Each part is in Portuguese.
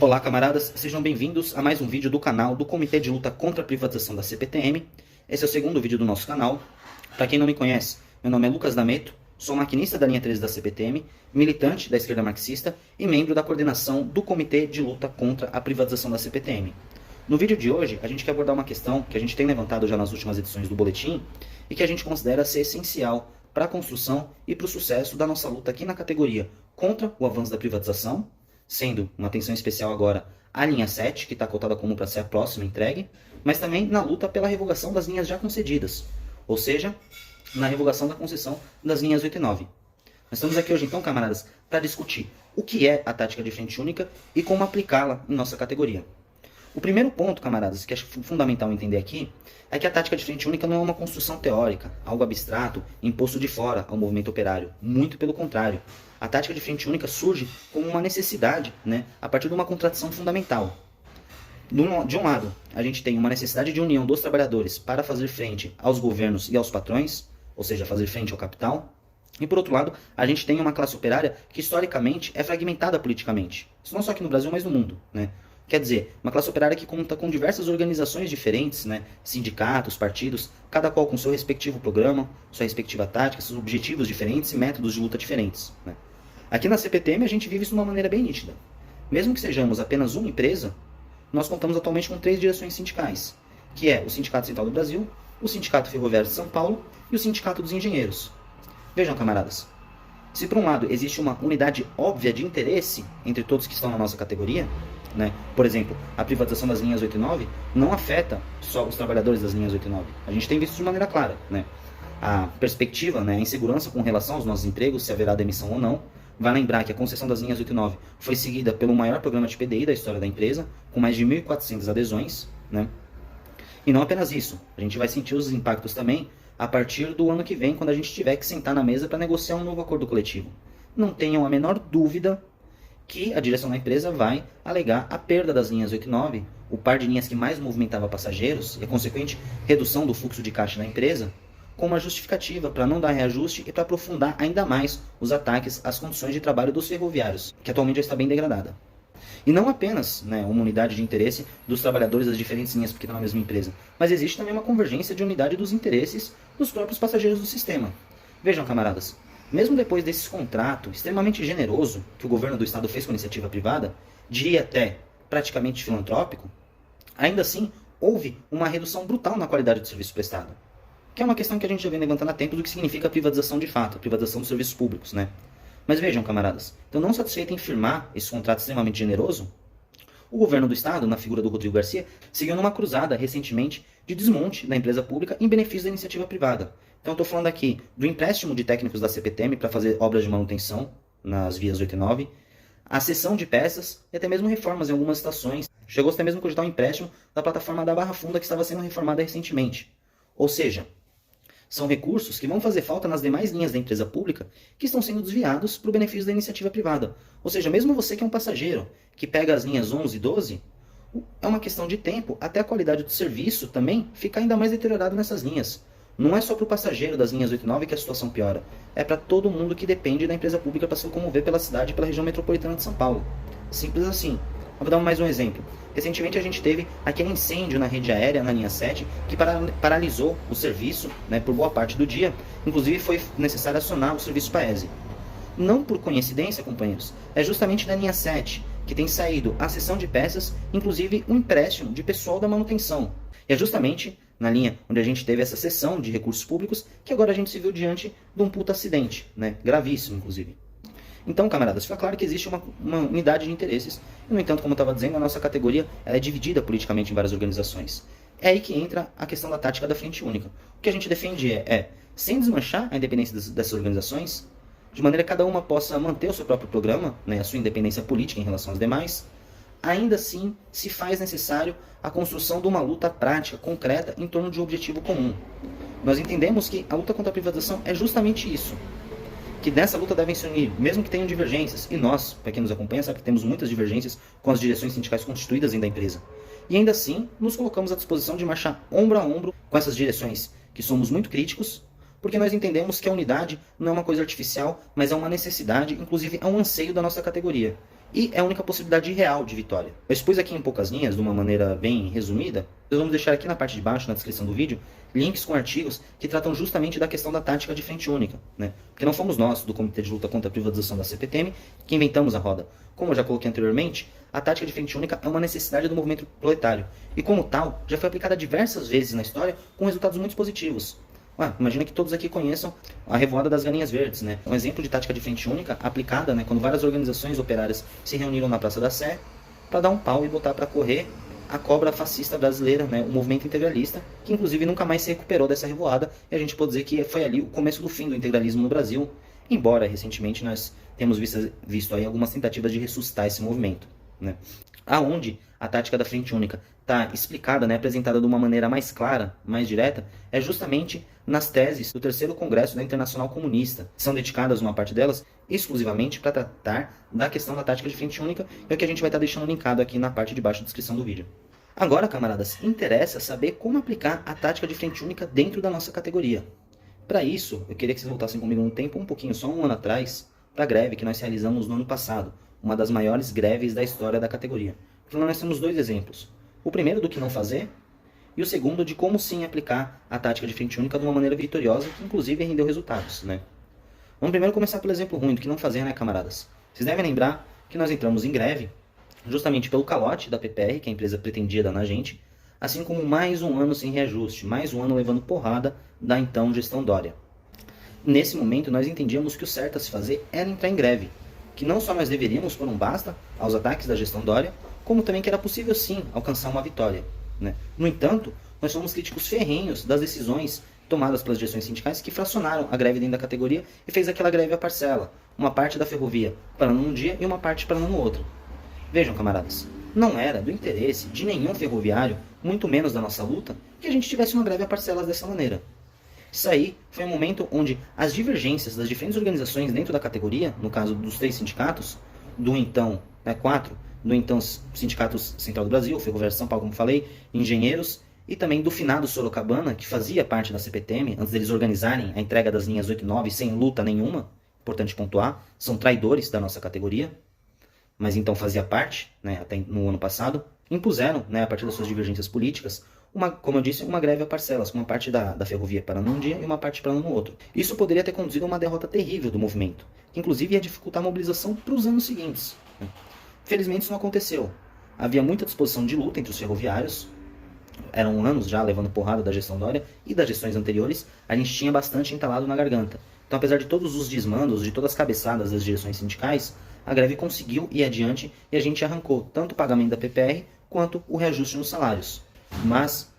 Olá camaradas, sejam bem-vindos a mais um vídeo do canal do Comitê de Luta contra a Privatização da CPTM. Esse é o segundo vídeo do nosso canal. Para quem não me conhece, meu nome é Lucas D'Ameto, sou maquinista da linha 13 da CPTM, militante da esquerda marxista e membro da coordenação do Comitê de Luta contra a Privatização da CPTM. No vídeo de hoje, a gente quer abordar uma questão que a gente tem levantado já nas últimas edições do boletim e que a gente considera ser essencial para a construção e para o sucesso da nossa luta aqui na categoria contra o avanço da privatização, sendo uma atenção especial agora à linha 7, que está cotada como para ser a próxima entregue, mas também na luta pela revogação das linhas já concedidas, ou seja, na revogação da concessão das linhas 8 e 9. Nós estamos aqui hoje então, camaradas, para discutir o que é a tática de frente única e como aplicá-la em nossa categoria. O primeiro ponto, camaradas, que acho fundamental entender aqui, é que a tática de frente única não é uma construção teórica, algo abstrato, imposto de fora ao movimento operário. Muito pelo contrário. A tática de frente única surge como uma necessidade, a partir de uma contradição fundamental. De um lado, a gente tem uma necessidade de união dos trabalhadores para fazer frente aos governos e aos patrões, ou seja, fazer frente ao capital. E por outro lado, a gente tem uma classe operária que historicamente é fragmentada politicamente. Isso não só aqui no Brasil, mas no mundo, Quer dizer, uma classe operária que conta com diversas organizações diferentes, sindicatos, partidos, cada qual com seu respectivo programa, sua respectiva tática, seus objetivos diferentes e métodos de luta diferentes. Aqui na CPTM a gente vive isso de uma maneira bem nítida. Mesmo que sejamos apenas uma empresa, nós contamos atualmente com 3 direções sindicais, que é o Sindicato Central do Brasil, o Sindicato Ferroviário de São Paulo e o Sindicato dos Engenheiros. Vejam, camaradas, se por um lado existe uma unidade óbvia de interesse entre todos que estão na nossa categoria, por exemplo, a privatização das linhas 8 e 9 não afeta só os trabalhadores das linhas 8 e 9. A gente tem visto de maneira clara. A perspectiva, a insegurança com relação aos nossos empregos, se haverá demissão ou não. Vai lembrar que a concessão das linhas 8 e 9 foi seguida pelo maior programa de PDI da história da empresa, com mais de 1.400 adesões. E não apenas isso, a gente vai sentir os impactos também a partir do ano que vem, quando a gente tiver que sentar na mesa para negociar um novo acordo coletivo. Não tenham a menor dúvida que a direção da empresa vai alegar a perda das linhas 8 e 9, o par de linhas que mais movimentava passageiros e a consequente redução do fluxo de caixa da empresa, como uma justificativa para não dar reajuste e para aprofundar ainda mais os ataques às condições de trabalho dos ferroviários, que atualmente já está bem degradada. E não apenas uma unidade de interesse dos trabalhadores das diferentes linhas porque estão na mesma empresa, mas existe também uma convergência de unidade dos interesses dos próprios passageiros do sistema. Vejam, camaradas, mesmo depois desse contrato extremamente generoso que o governo do estado fez com a iniciativa privada, diria até praticamente filantrópico, ainda assim houve uma redução brutal na qualidade do serviço prestado. Que é uma questão que a gente já vem levantando há tempo do que significa a privatização de fato, a privatização dos serviços públicos, Mas vejam, camaradas, então não satisfeito em firmar esse contrato extremamente generoso, o governo do estado, na figura do Rodrigo Garcia, seguiu numa cruzada recentemente de desmonte da empresa pública em benefício da iniciativa privada. Então eu estou falando aqui do empréstimo de técnicos da CPTM para fazer obras de manutenção nas vias 8 e 9, a cessão de peças e até mesmo reformas em algumas estações. Chegou-se até mesmo a cogitar um empréstimo da plataforma da Barra Funda que estava sendo reformada recentemente. Ou seja, são recursos que vão fazer falta nas demais linhas da empresa pública que estão sendo desviados para o benefício da iniciativa privada. Ou seja, mesmo você que é um passageiro, que pega as linhas 11 e 12, é uma questão de tempo até a qualidade do serviço também ficar ainda mais deteriorada nessas linhas. Não é só para o passageiro das linhas 8 e 9 que a situação piora. É para todo mundo que depende da empresa pública para se locomover pela cidade e pela região metropolitana de São Paulo. Simples assim. Vou dar mais um exemplo. Recentemente a gente teve aquele incêndio na rede aérea, na linha 7, que paralisou o serviço por boa parte do dia. Inclusive foi necessário acionar o serviço Paese. Não por coincidência, companheiros, é justamente na linha 7 que tem saído a cessão de peças, inclusive um empréstimo de pessoal da manutenção. E é justamente na linha onde a gente teve essa cessão de recursos públicos que agora a gente se viu diante de um puta acidente, gravíssimo inclusive. Então, camaradas, fica claro que existe uma unidade de interesses. E, no entanto, como eu estava dizendo, a nossa categoria ela é dividida politicamente em várias organizações. É aí que entra a questão da tática da frente única. O que a gente defende sem desmanchar a independência dessas organizações, de maneira que cada uma possa manter o seu próprio programa, a sua independência política em relação às demais, ainda assim se faz necessário a construção de uma luta prática, concreta, em torno de um objetivo comum. Nós entendemos que a luta contra a privatização é justamente isso. Que nessa luta devem se unir, mesmo que tenham divergências, e nós, para quem nos acompanha, sabe que temos muitas divergências com as direções sindicais constituídas dentro da empresa. E ainda assim, nos colocamos à disposição de marchar ombro a ombro com essas direções, que somos muito críticos, porque nós entendemos que a unidade não é uma coisa artificial, mas é uma necessidade, inclusive é um anseio da nossa categoria. e é a única possibilidade real de vitória. Eu expus aqui em poucas linhas, de uma maneira bem resumida. Nós vamos deixar aqui na parte de baixo, na descrição do vídeo, links com artigos que tratam justamente da questão da tática de frente única, né? Porque não fomos nós, do Comitê de Luta contra a Privatização da CPTM, que inventamos a roda. Como eu já coloquei anteriormente, a tática de frente única é uma necessidade do movimento proletário, e como tal, já foi aplicada diversas vezes na história com resultados muito positivos. Imagina que todos aqui conheçam a Revoada das Galinhas Verdes, né? Um exemplo de tática de frente única aplicada, né, quando várias organizações operárias se reuniram na Praça da Sé para dar um pau e botar para correr a cobra fascista brasileira, né, o movimento integralista, que inclusive nunca mais se recuperou dessa revoada, e a gente pode dizer que foi ali o começo do fim do integralismo no Brasil, embora recentemente nós temos visto aí algumas tentativas de ressuscitar esse movimento, né? Aonde a tática da frente única está explicada, né, apresentada de uma maneira mais clara, mais direta, é justamente nas teses do terceiro congresso da Internacional Comunista. São dedicadas, uma parte delas, exclusivamente para tratar da questão da tática de frente única, é o que a gente vai estar deixando linkado aqui na parte de baixo da descrição do vídeo. Agora, camaradas, interessa saber como aplicar a tática de frente única dentro da nossa categoria. Para isso, eu queria que vocês voltassem comigo um tempo, um pouquinho, só um ano atrás, para a greve que nós realizamos no ano passado, uma das maiores greves da história da categoria. Então nós temos dois exemplos. O primeiro do que não fazer, e o segundo de como sim aplicar a tática de frente única de uma maneira vitoriosa, que inclusive rendeu resultados, né? Vamos primeiro começar pelo exemplo ruim do que não fazer, né, camaradas? Vocês devem lembrar que nós entramos em greve justamente pelo calote da PPR, que a empresa pretendia dar na gente, assim como mais um ano sem reajuste, mais um ano levando porrada da então gestão Dória. Nesse momento nós entendíamos que o certo a se fazer era entrar em greve, que não só nós deveríamos pôr um basta aos ataques da gestão Dória, como também que era possível sim alcançar uma vitória, né? No entanto, nós somos críticos ferrenhos das decisões tomadas pelas direções sindicais que fracionaram a greve dentro da categoria e fez aquela greve à parcela, uma parte da ferrovia parando num dia e uma parte parando no outro. Vejam, camaradas, não era do interesse de nenhum ferroviário, muito menos da nossa luta, que a gente tivesse uma greve a parcelas dessa maneira. Isso aí foi um momento onde as divergências das diferentes organizações dentro da categoria, no caso dos 3 sindicatos, do então 4, do então Sindicato Central do Brasil, Ferroviário de São Paulo, como falei, engenheiros, e também do finado Sorocabana, que fazia parte da CPTM, antes deles organizarem a entrega das linhas 8 e 9 sem luta nenhuma, importante pontuar, são traidores da nossa categoria, mas então fazia parte, né, até no ano passado, impuseram, né, a partir das suas divergências políticas, como eu disse, uma greve a parcelas, com uma parte da ferrovia parando num dia e uma parte parando no outro. Isso poderia ter conduzido a uma derrota terrível do movimento, que inclusive ia dificultar a mobilização para os anos seguintes. Felizmente isso não aconteceu. Havia muita disposição de luta entre os ferroviários, eram anos já levando porrada da gestão Dória e das gestões anteriores, a gente tinha bastante entalado na garganta. Então, apesar de todos os desmandos, de todas as cabeçadas das direções sindicais, a greve conseguiu ir adiante e a gente arrancou tanto o pagamento da PPR quanto o reajuste nos salários. Mas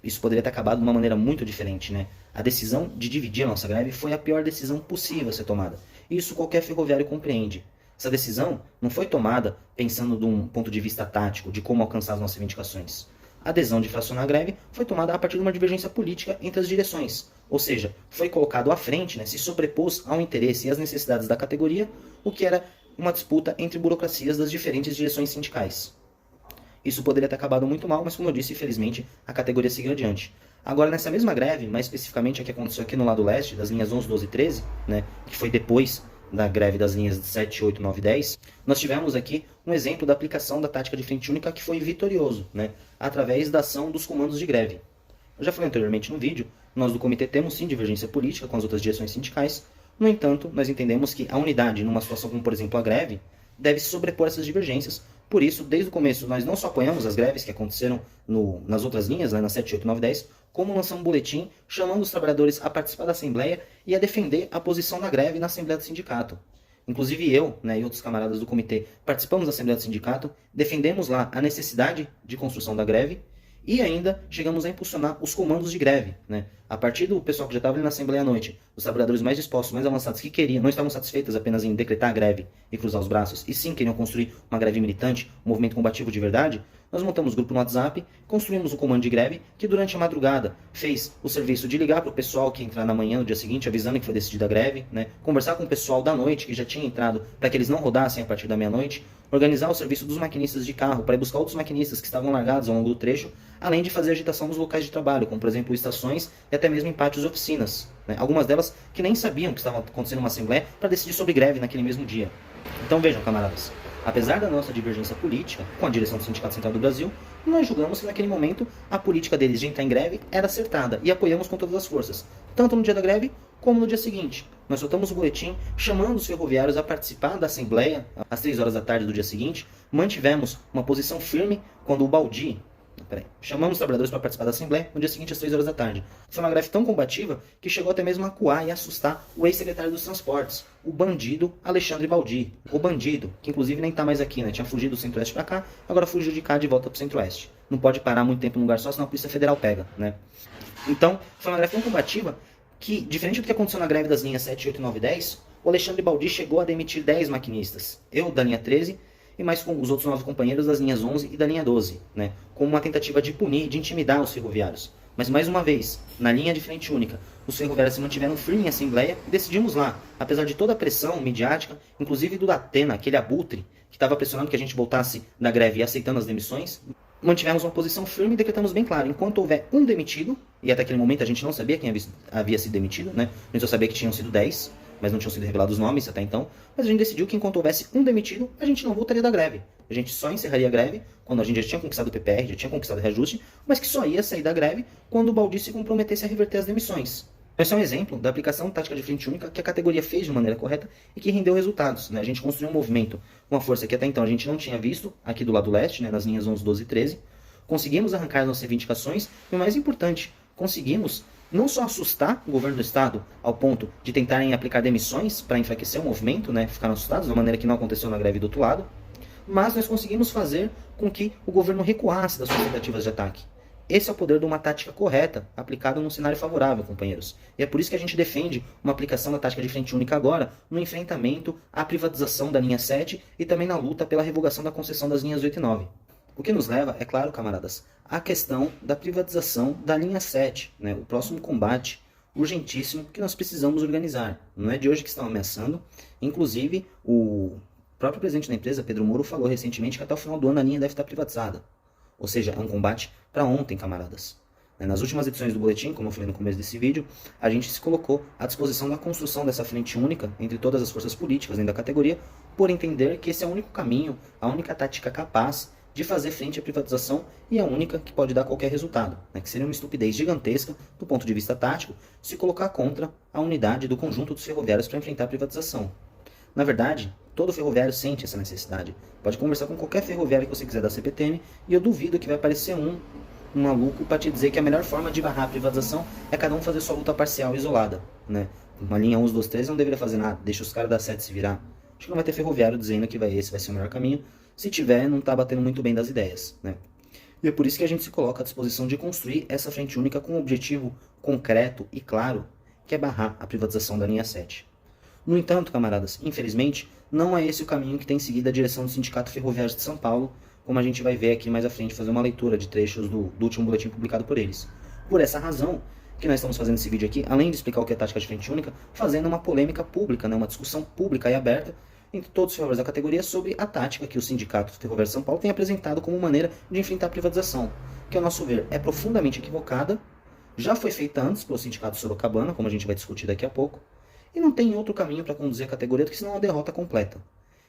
isso poderia ter acabado de uma maneira muito diferente, né? A decisão de dividir a nossa greve foi a pior decisão possível a ser tomada. Isso qualquer ferroviário compreende. Essa decisão não foi tomada pensando de um ponto de vista tático, de como alcançar as nossas reivindicações. A adesão de fracionar a greve foi tomada a partir de uma divergência política entre as direções. Ou seja, foi colocado à frente, né, se sobrepôs ao interesse e às necessidades da categoria, o que era uma disputa entre burocracias das diferentes direções sindicais. Isso poderia ter acabado muito mal, mas como eu disse, infelizmente, a categoria seguiu adiante. Agora, nessa mesma greve, mais especificamente a que aconteceu aqui no lado leste, das linhas 11, 12 e 13, né, que foi depois da greve das linhas 7, 8, 9 e 10, nós tivemos aqui um exemplo da aplicação da tática de frente única que foi vitorioso, né, através da ação dos comandos de greve. Eu já falei anteriormente no vídeo, nós do comitê temos sim divergência política com as outras direções sindicais, no entanto, nós entendemos que a unidade, numa situação como, por exemplo, a greve, deve se sobrepor essas divergências. Por isso, desde o começo, nós não só apoiamos as greves que aconteceram nas outras linhas, né, na 7, 8, 9 e 10, como lançamos um boletim chamando os trabalhadores a participar da Assembleia e a defender a posição da greve na Assembleia do Sindicato. Inclusive eu, né, e outros camaradas do comitê participamos da Assembleia do Sindicato, defendemos lá a necessidade de construção da greve e ainda chegamos a impulsionar os comandos de greve, né? A partir do pessoal que já estava ali na Assembleia à noite, os trabalhadores mais dispostos, mais avançados, que queriam, não estavam satisfeitos apenas em decretar a greve e cruzar os braços, e sim queriam construir uma greve militante, um movimento combativo de verdade, nós montamos grupo no WhatsApp, construímos um comando de greve que durante a madrugada fez o serviço de ligar para o pessoal que entrar na manhã no dia seguinte, avisando que foi decidida a greve, né? Conversar com o pessoal da noite que já tinha entrado para que eles não rodassem a partir da meia-noite, organizar o serviço dos maquinistas de carro para ir buscar outros maquinistas que estavam largados ao longo do trecho, além de fazer agitação nos locais de trabalho, como por exemplo estações e até mesmo em pátios de oficinas, né? Algumas delas que nem sabiam que estava acontecendo uma assembleia para decidir sobre greve naquele mesmo dia. Então vejam, camaradas, Apesar da nossa divergência política com a direção do Sindicato Central do Brasil, nós julgamos que naquele momento a política deles de entrar em greve era acertada e apoiamos com todas as forças, tanto no dia da greve como no dia seguinte. Nós soltamos o boletim chamando os ferroviários a participar da assembleia às 3 horas da tarde do dia seguinte, mantivemos uma posição firme quando o Baldi... Chamamos os trabalhadores para participar da Assembleia no dia seguinte às 3 horas da tarde. Foi uma greve tão combativa que chegou até mesmo a acuar e assustar o ex-secretário dos Transportes, o bandido Alexandre Baldi. O bandido, que inclusive nem está mais aqui, né? Tinha fugido do Centro-Oeste para cá, agora fugiu de cá de volta para o Centro-Oeste. Não pode parar muito tempo num lugar só, senão a Polícia Federal pega, né? Então, foi uma greve tão combativa que, diferente do que aconteceu na greve das linhas 7, 8, 9 e 10, o Alexandre Baldi chegou a demitir 10 maquinistas. Eu, da linha 13, e mais com os outros 9 companheiros das linhas 11 e da linha 12, né, como uma tentativa de punir, de intimidar os ferroviários. Mas mais uma vez, na linha de frente única, os ferroviários se mantiveram firmes em assembleia e decidimos lá, apesar de toda a pressão midiática, inclusive do Datena, aquele abutre, que estava pressionando que a gente voltasse da greve e aceitando as demissões, mantivemos uma posição firme e decretamos bem claro, enquanto houver um demitido, e até aquele momento a gente não sabia quem havia sido demitido, né, a gente só sabia que tinham sido 10, mas não tinham sido revelados os nomes até então, mas a gente decidiu que enquanto houvesse um demitido, a gente não voltaria da greve. A gente só encerraria a greve quando a gente já tinha conquistado o PPR, já tinha conquistado o reajuste, mas que só ia sair da greve quando o Baldi se comprometesse a reverter as demissões. Esse é um exemplo da aplicação tática de frente única que a categoria fez de maneira correta e que rendeu resultados, né? A gente construiu um movimento com uma força que até então a gente não tinha visto aqui do lado leste, né? Nas linhas 11, 12 e 13. Conseguimos arrancar nossas reivindicações e o mais importante, conseguimos não só assustar o governo do estado ao ponto de tentarem aplicar demissões para enfraquecer o movimento, né? Ficaram assustados, da maneira que não aconteceu na greve do outro lado, mas nós conseguimos fazer com que o governo recuasse das suas tentativas de ataque. Esse é o poder de uma tática correta, aplicada num cenário favorável, companheiros. E é por isso que a gente defende uma aplicação da tática de frente única agora, no enfrentamento à privatização da linha 7 e também na luta pela revogação da concessão das linhas 8 e 9. O que nos leva, é claro, camaradas, à questão da privatização da linha 7, né? O próximo combate urgentíssimo que nós precisamos organizar. Não é de hoje que estão ameaçando. Inclusive, o próprio presidente da empresa, Pedro Moro, falou recentemente que até o final do ano a linha deve estar privatizada. Ou seja, é um combate para ontem, camaradas. Nas últimas edições do boletim, como eu falei no começo desse vídeo, a gente se colocou à disposição da construção dessa frente única entre todas as forças políticas dentro da categoria, por entender que esse é o único caminho, a única tática capaz de fazer frente à privatização e a única que pode dar qualquer resultado, né? Que seria uma estupidez gigantesca, do ponto de vista tático, se colocar contra a unidade do conjunto dos ferroviários para enfrentar a privatização. Na verdade, todo ferroviário sente essa necessidade. Pode conversar com qualquer ferroviário que você quiser da CPTM e eu duvido que vai aparecer um maluco para te dizer que a melhor forma de barrar a privatização é cada um fazer sua luta parcial isolada, né? Uma linha 11, 12, 13 não deveria fazer nada, deixa os caras da 7 se virar. Acho que não vai ter ferroviário dizendo que esse vai ser o melhor caminho. Se tiver, não está batendo muito bem das ideias, né? E é por isso que a gente se coloca à disposição de construir essa frente única com um objetivo concreto e claro, que é barrar a privatização da linha 7. No entanto, camaradas, infelizmente, não é esse o caminho que tem seguido a direção do Sindicato Ferroviário de São Paulo, como a gente vai ver aqui mais à frente, fazer uma leitura de trechos do último boletim publicado por eles. Por essa razão, que nós estamos fazendo esse vídeo aqui, além de explicar o que é tática de frente única, fazendo uma polêmica pública, né, uma discussão pública e aberta entre todos os ferroviários da categoria sobre a tática que o Sindicato Ferroviário de São Paulo tem apresentado como maneira de enfrentar a privatização, que, ao nosso ver, é profundamente equivocada, já foi feita antes pelo Sindicato Sorocabana, como a gente vai discutir daqui a pouco, e não tem outro caminho para conduzir a categoria do que senão uma derrota completa.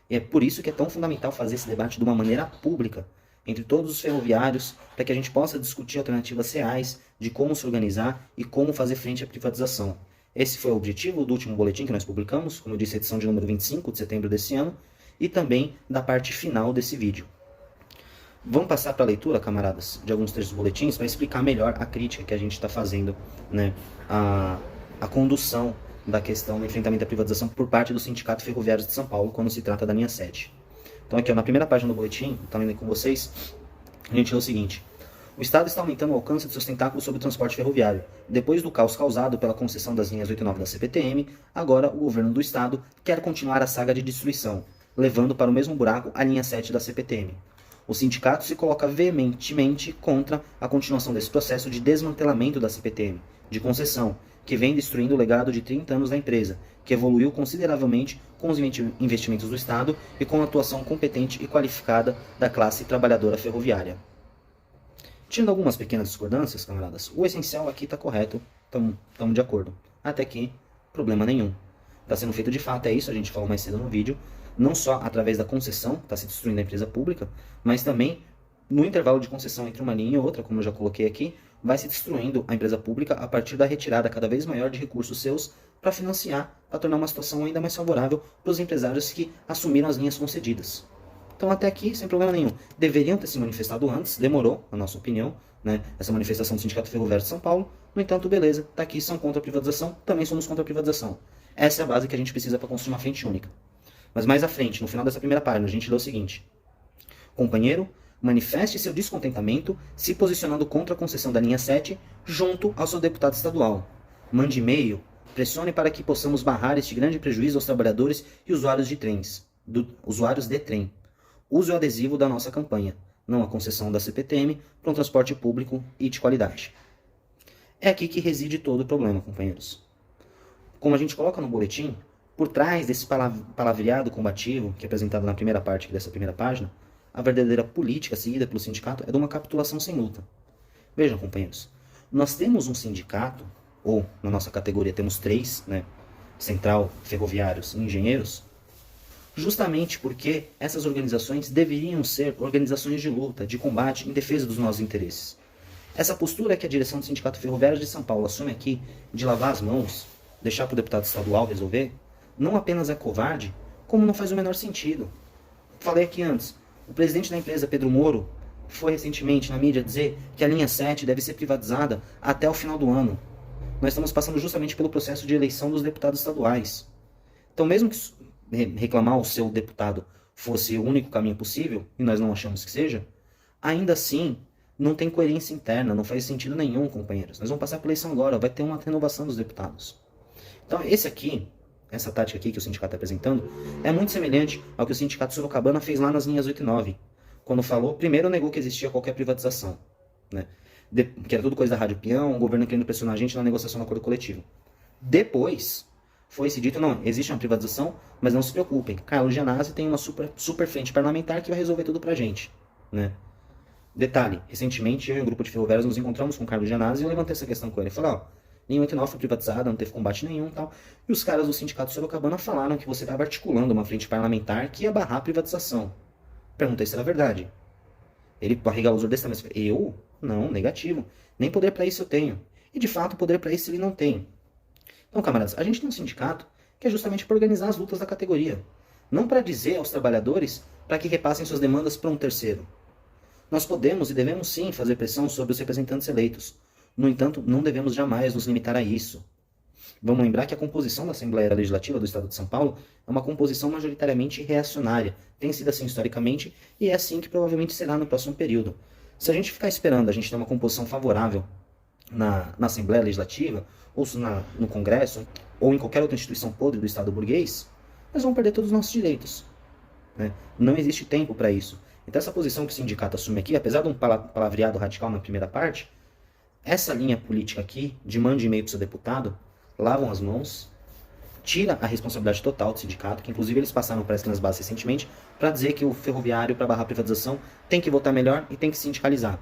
E é por isso que é tão fundamental fazer esse debate de uma maneira pública, entre todos os ferroviários, para que a gente possa discutir alternativas reais de como se organizar e como fazer frente à privatização. Esse foi o objetivo do último boletim que nós publicamos, como eu disse, edição de número 25 de setembro desse ano, e também da parte final desse vídeo. Vamos passar para a leitura, camaradas, de alguns trechos dos boletins, para explicar melhor a crítica que a gente está fazendo, né, a condução da questão do enfrentamento da privatização por parte do Sindicato Ferroviário de São Paulo, quando se trata da linha 7. Então aqui, ó, na primeira página do boletim, estou lendo com vocês, a gente lê o seguinte: o Estado está aumentando o alcance de seus tentáculos sobre o transporte ferroviário. Depois do caos causado pela concessão das linhas 8 e 9 da CPTM, agora o governo do Estado quer continuar a saga de destruição, levando para o mesmo buraco a linha 7 da CPTM. O sindicato se coloca veementemente contra a continuação desse processo de desmantelamento da CPTM, de concessão, que vem destruindo o legado de 30 anos da empresa, que evoluiu consideravelmente com os investimentos do Estado e com a atuação competente e qualificada da classe trabalhadora ferroviária. Tirando algumas pequenas discordâncias, camaradas, o essencial aqui está correto, estamos de acordo. Até aqui, problema nenhum. Está sendo feito de fato, é isso, a gente falou mais cedo no vídeo, não só através da concessão, que está se destruindo a empresa pública, mas também no intervalo de concessão entre uma linha e outra, como eu já coloquei aqui, vai se destruindo a empresa pública a partir da retirada cada vez maior de recursos seus para financiar, para tornar uma situação ainda mais favorável para os empresários que assumiram as linhas concedidas. Então até aqui, sem problema nenhum. Deveriam ter se manifestado antes, demorou, na nossa opinião, né, essa manifestação do Sindicato Ferroviário de São Paulo. No entanto, beleza, tá aqui, são contra a privatização, também somos contra a privatização. Essa é a base que a gente precisa para construir uma frente única. Mas mais à frente, no final dessa primeira página, a gente lê o seguinte: companheiro, manifeste seu descontentamento se posicionando contra a concessão da linha 7 junto ao seu deputado estadual. Mande e-mail, pressione para que possamos barrar este grande prejuízo aos trabalhadores e usuários de trens, usuários de trem. Use o adesivo da nossa campanha, não a concessão da CPTM, para um transporte público e de qualidade. É aqui que reside todo o problema, companheiros. Como a gente coloca no boletim, por trás desse palavreado combativo, que é apresentado na primeira parte dessa primeira página, a verdadeira política seguida pelo sindicato é de uma capitulação sem luta. Vejam, companheiros, nós temos um sindicato, ou na nossa categoria temos 3, né, Central, Ferroviários e Engenheiros, justamente porque essas organizações deveriam ser organizações de luta, de combate, em defesa dos nossos interesses. Essa postura que a direção do Sindicato Ferroviário de São Paulo assume aqui, de lavar as mãos, deixar para o deputado estadual resolver, não apenas é covarde, como não faz o menor sentido. Falei aqui antes, o presidente da empresa, Pedro Moro, foi recentemente na mídia dizer que a linha 7 deve ser privatizada até o final do ano. Nós estamos passando justamente pelo processo de eleição dos deputados estaduais. Então, mesmo que reclamar o seu deputado fosse o único caminho possível, e nós não achamos que seja, ainda assim não tem coerência interna, não faz sentido nenhum, companheiros. Nós vamos passar pela eleição agora, vai ter uma renovação dos deputados. Então essa tática aqui que o sindicato está apresentando, é muito semelhante ao que o sindicato Sorocabana fez lá nas linhas 8 e 9, quando falou, primeiro negou que existia qualquer privatização, né? Que era tudo coisa da Rádio Peão, o governo querendo pressionar a gente na negociação do acordo coletivo. Depois foi-se dito, não, existe uma privatização, mas não se preocupem, Carlos Gianazzi tem uma super frente parlamentar que vai resolver tudo pra gente, né? Detalhe, recentemente eu e um grupo de ferroviários nos encontramos com o Carlos Gianazzi e eu levantei essa questão com ele. Falei, linha 8 e 9 foi privatizada, não teve combate nenhum e tal. E os caras do sindicato Sorocabana falaram que você estava articulando uma frente parlamentar que ia barrar a privatização. Perguntei se era verdade. Ele arregalou os olhos desse tamanho. Eu? Não, negativo. Nem poder para isso eu tenho. E de fato, poder para isso ele não tem. Então, camaradas, a gente tem um sindicato que é justamente para organizar as lutas da categoria. Não para dizer aos trabalhadores para que repassem suas demandas para um terceiro. Nós podemos e devemos sim fazer pressão sobre os representantes eleitos. No entanto, não devemos jamais nos limitar a isso. Vamos lembrar que a composição da Assembleia Legislativa do Estado de São Paulo é uma composição majoritariamente reacionária. Tem sido assim historicamente e é assim que provavelmente será no próximo período. Se a gente ficar esperando a gente ter uma composição favorável na Assembleia Legislativa, ou no Congresso, ou em qualquer outra instituição podre do Estado burguês, nós vamos perder todos os nossos direitos, né? Não existe tempo para isso. Então essa posição que o sindicato assume aqui, apesar de um palavreado radical na primeira parte, essa linha política aqui, de mande e-mail para o seu deputado, lavam as mãos, tira a responsabilidade total do sindicato, que inclusive eles passaram para nas bases recentemente, para dizer que o ferroviário, para barrar a privatização, tem que votar melhor e tem que sindicalizar.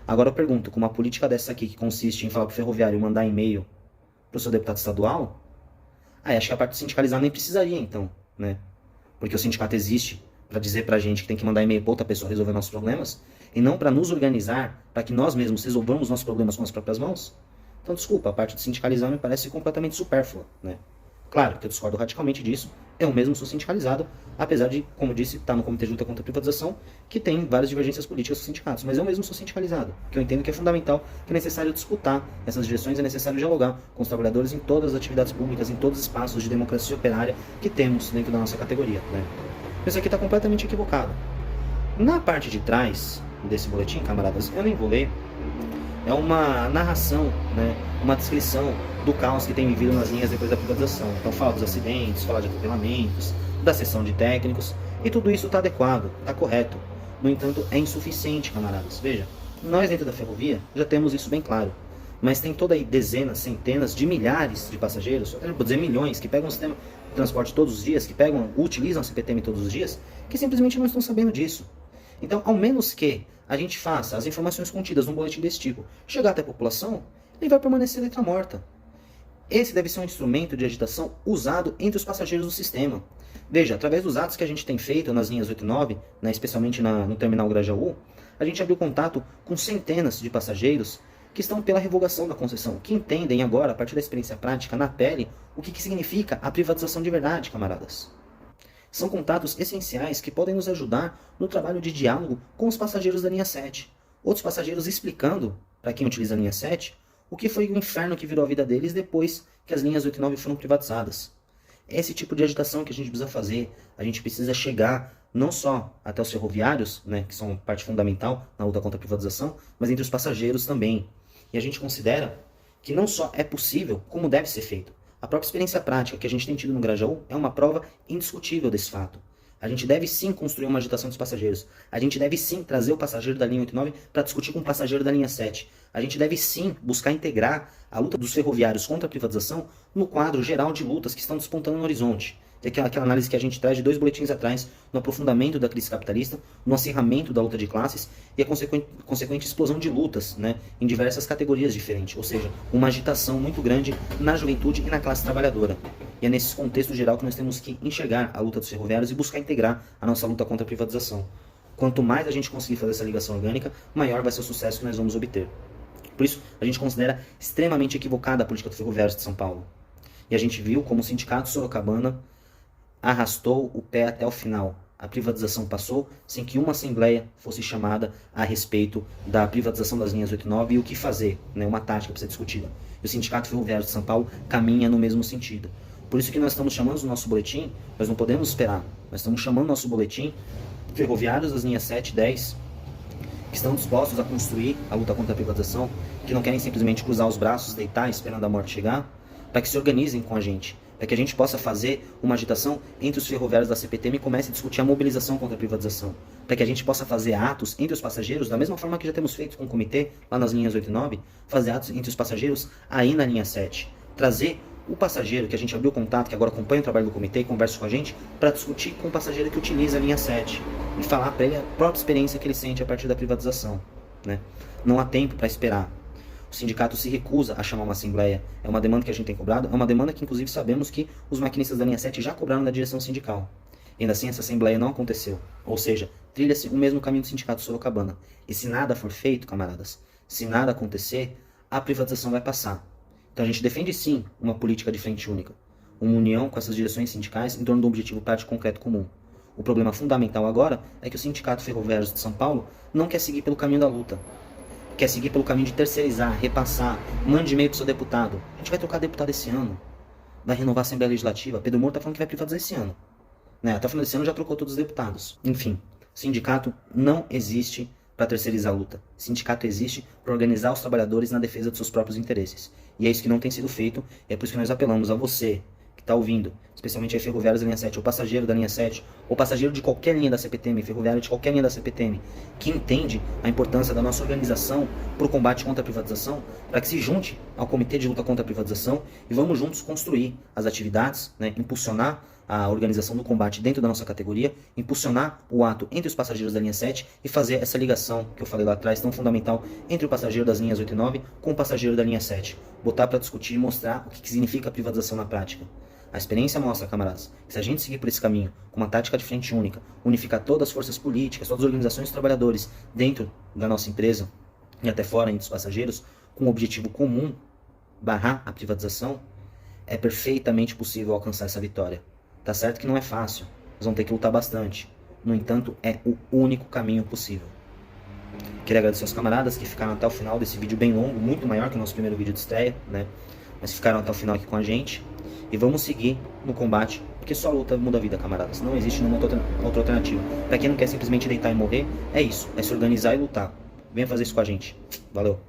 Agora eu pergunto, com uma política dessa aqui, que consiste em falar para o ferroviário mandar e-mail para o seu deputado estadual, acho que a parte de sindicalizar nem precisaria então, né? Porque o sindicato existe para dizer para a gente que tem que mandar e-mail para outra pessoa resolver nossos problemas, e não para nos organizar, para que nós mesmos resolvamos nossos problemas com as próprias mãos. Então, desculpa, a parte de sindicalizar me parece completamente supérflua, né? Claro que eu discordo radicalmente disso, eu mesmo sou sindicalizado, apesar de, como disse, estar no Comitê de Luta contra a Privatização, que tem várias divergências políticas com os sindicatos, mas eu mesmo sou sindicalizado, que eu entendo que é fundamental, que é necessário disputar essas direções, é necessário dialogar com os trabalhadores em todas as atividades públicas, em todos os espaços de democracia operária que temos dentro da nossa categoria, né? Isso aqui está completamente equivocado. Na parte de trás desse boletim, camaradas, eu nem vou ler, é uma narração, né, uma descrição do caos que tem vivido nas linhas depois da privatização. Então fala dos acidentes, fala de atropelamentos, da cessão de técnicos, e tudo isso está adequado, está correto. No entanto, é insuficiente, camaradas. Veja, nós dentro da ferrovia já temos isso bem claro, mas tem toda aí dezenas, centenas de milhares de passageiros, eu vou dizer milhões, que pegam o sistema de transporte todos os dias, que utilizam a CPTM todos os dias, que simplesmente não estão sabendo disso. Então, ao menos que a gente faça as informações contidas num boletim desse tipo chegar até a população, ele vai permanecer letra morta. Esse deve ser um instrumento de agitação usado entre os passageiros do sistema. Veja, através dos atos que a gente tem feito nas linhas 8 e 9, né, especialmente no terminal Grajaú, a gente abriu contato com centenas de passageiros que estão pela revogação da concessão, que entendem agora, a partir da experiência prática na pele, o que significa a privatização de verdade, camaradas. São contatos essenciais que podem nos ajudar no trabalho de diálogo com os passageiros da linha 7. Outros passageiros explicando, para quem utiliza a linha 7, o que foi o inferno que virou a vida deles depois que as linhas 8 e 9 foram privatizadas. É esse tipo de agitação que a gente precisa fazer. A gente precisa chegar não só até os ferroviários, né, que são parte fundamental na luta contra a privatização, mas entre os passageiros também. E a gente considera que não só é possível, como deve ser feito. A própria experiência prática que a gente tem tido no Grajaú é uma prova indiscutível desse fato. A gente deve sim construir uma agitação dos passageiros. A gente deve sim trazer o passageiro da linha 8 e 9 para discutir com o passageiro da linha 7. A gente deve sim buscar integrar a luta dos ferroviários contra a privatização no quadro geral de lutas que estão despontando no horizonte. É aquela análise que a gente traz de 2 boletins atrás, no aprofundamento da crise capitalista, no acirramento da luta de classes e a consequente explosão de lutas, né, em diversas categorias diferentes, ou seja, uma agitação muito grande na juventude e na classe trabalhadora. E é nesse contexto geral que nós temos que enxergar a luta dos ferroviários e buscar integrar a nossa luta contra a privatização. Quanto mais a gente conseguir fazer essa ligação orgânica, maior vai ser o sucesso que nós vamos obter. Por isso, a gente considera extremamente equivocada a política dos ferroviários de São Paulo. E a gente viu como o sindicato sorocabana arrastou o pé até o final. A privatização passou sem que uma assembleia fosse chamada a respeito da privatização das linhas 8 e 9 e o que fazer, né, uma tática para ser discutida. E o Sindicato Ferroviário de São Paulo caminha no mesmo sentido. Por isso que nós estamos chamando o nosso boletim, nós não podemos esperar, nós estamos chamando o nosso boletim ferroviários das linhas 7 e 10, que estão dispostos a construir a luta contra a privatização, que não querem simplesmente cruzar os braços, deitar esperando a morte chegar, para que se organizem com a gente, para que a gente possa fazer uma agitação entre os ferroviários da CPTM e comece a discutir a mobilização contra a privatização, para que a gente possa fazer atos entre os passageiros, da mesma forma que já temos feito com o comitê, lá nas linhas 8 e 9, fazer atos entre os passageiros aí na linha 7, trazer o passageiro que a gente abriu contato, que agora acompanha o trabalho do comitê e conversa com a gente, para discutir com o passageiro que utiliza a linha 7 e falar para ele a própria experiência que ele sente a partir da privatização, né? Não há tempo para esperar. O sindicato se recusa a chamar uma assembleia. É uma demanda que a gente tem cobrado, é uma demanda que inclusive sabemos que os maquinistas da linha 7 já cobraram da direção sindical. E ainda assim essa assembleia não aconteceu. Ou seja, trilha-se o mesmo caminho do sindicato sorocabana. E se nada for feito, camaradas, se nada acontecer, a privatização vai passar. Então a gente defende sim uma política de frente única, uma união com essas direções sindicais em torno de um objetivo prático concreto comum. O problema fundamental agora é que o Sindicato Ferroviário de São Paulo não quer seguir pelo caminho da luta. Quer seguir pelo caminho de terceirizar, repassar, mande e-mail pro seu deputado. A gente vai trocar deputado esse ano. Vai renovar a Assembleia Legislativa. Pedro Moura tá falando que vai privatizar esse ano. Né? Até o final desse ano já trocou todos os deputados. Enfim, sindicato não existe para terceirizar a luta. Sindicato existe para organizar os trabalhadores na defesa dos seus próprios interesses. E é isso que não tem sido feito. É por isso que nós apelamos a você que está ouvindo, especialmente a ferroviários da linha 7, ou passageiro da linha 7, ou passageiro de qualquer linha da CPTM, ferroviário de qualquer linha da CPTM, que entende a importância da nossa organização para o combate contra a privatização, para que se junte ao Comitê de Luta contra a Privatização e vamos juntos construir as atividades, né, impulsionar a organização do combate dentro da nossa categoria, impulsionar o ato entre os passageiros da linha 7 e fazer essa ligação que eu falei lá atrás, tão fundamental, entre o passageiro das linhas 8 e 9 com o passageiro da linha 7. Botar para discutir e mostrar o que significa a privatização na prática. A experiência mostra, camaradas, que se a gente seguir por esse caminho, com uma tática de frente única, unificar todas as forças políticas, todas as organizações de trabalhadores dentro da nossa empresa e até fora entre os passageiros, com um objetivo comum, barrar a privatização, é perfeitamente possível alcançar essa vitória. Tá certo que não é fácil, nós vamos ter que lutar bastante. No entanto, é o único caminho possível. Queria agradecer aos camaradas que ficaram até o final desse vídeo bem longo, muito maior que o nosso primeiro vídeo de estreia, né? Mas ficaram até o final aqui com a gente. E vamos seguir no combate, porque só a luta muda a vida, camaradas. Não existe nenhuma outra alternativa. Pra quem não quer simplesmente deitar e morrer, é isso. É se organizar e lutar. Venha fazer isso com a gente. Valeu.